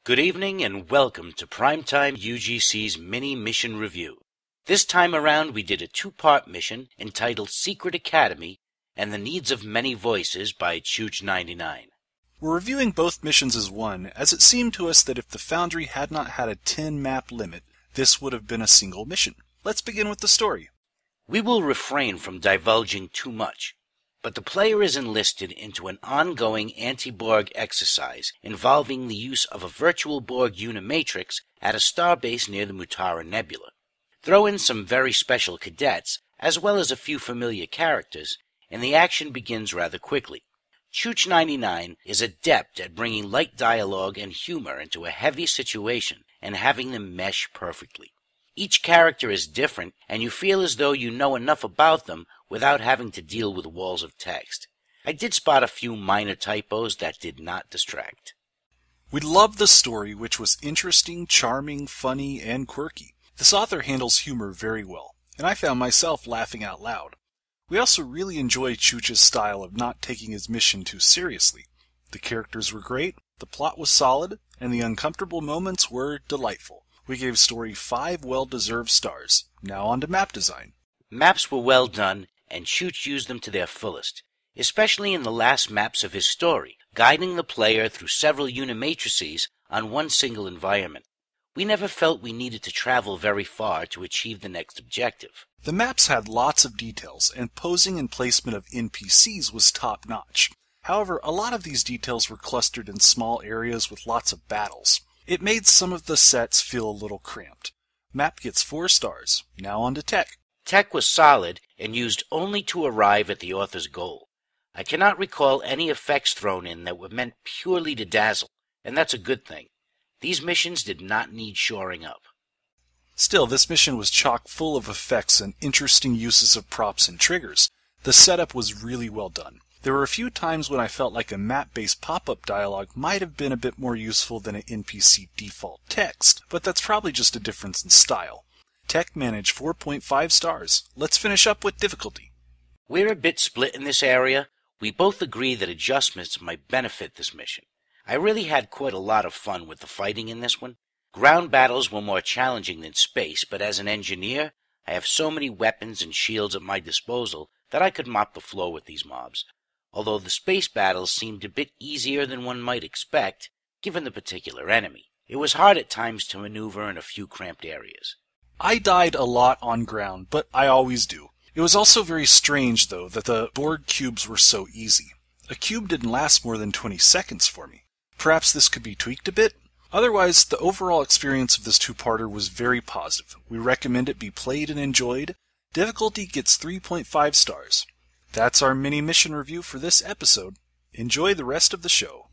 Good evening and welcome to Primetime UGC's Mini Mission Review. This time around we did a two-part mission entitled Secret Academy and the Needs of Many Voices by Chooch99. We're reviewing both missions as one, as it seemed to us that if the Foundry had not had a 10-map limit, this would have been a single mission. Let's begin with the story. We will refrain from divulging too much, but the player is enlisted into an ongoing anti-Borg exercise involving the use of a virtual Borg unimatrix at a starbase near the Mutara Nebula. Throw in some very special cadets, as well as a few familiar characters, and the action begins rather quickly. Chooch99 is adept at bringing light dialogue and humor into a heavy situation and having them mesh perfectly. Each character is different, and you feel as though you know enough about them without having to deal with walls of text. I did spot a few minor typos that did not distract. We loved the story, which was interesting, charming, funny, and quirky. This author handles humor very well, and I found myself laughing out loud. We also really enjoyed Chooch's style of not taking his mission too seriously. The characters were great, the plot was solid, and the uncomfortable moments were delightful. We gave story 5 well-deserved stars. Now on to map design. Maps were well done, and Chooch used them to their fullest, especially in the last maps of his story, guiding the player through several unimatrices on one single environment. We never felt we needed to travel very far to achieve the next objective. The maps had lots of details, and posing and placement of NPCs was top-notch. However, a lot of these details were clustered in small areas with lots of battles. It made some of the sets feel a little cramped. Map gets 4 stars. Now on to tech. Tech was solid and used only to arrive at the author's goal. I cannot recall any effects thrown in that were meant purely to dazzle, and that's a good thing. These missions did not need shoring up. Still, this mission was chock full of effects and interesting uses of props and triggers. The setup was really well done. There were a few times when I felt like a map-based pop-up dialogue might have been a bit more useful than an NPC default text, but that's probably just a difference in style. Tech managed 4.5 stars. Let's finish up with difficulty. We're a bit split in this area. We both agree that adjustments might benefit this mission. I really had quite a lot of fun with the fighting in this one. Ground battles were more challenging than space, but as an engineer, I have so many weapons and shields at my disposal that I could mop the floor with these mobs. Although the space battles seemed a bit easier than one might expect, given the particular enemy. It was hard at times to maneuver in a few cramped areas. I died a lot on ground, but I always do. It was also very strange, though, that the Borg cubes were so easy. A cube didn't last more than 20 seconds for me. Perhaps this could be tweaked a bit? Otherwise, the overall experience of this two-parter was very positive. We recommend it be played and enjoyed. Difficulty gets 3.5 stars. That's our mini mission review for this episode. Enjoy the rest of the show.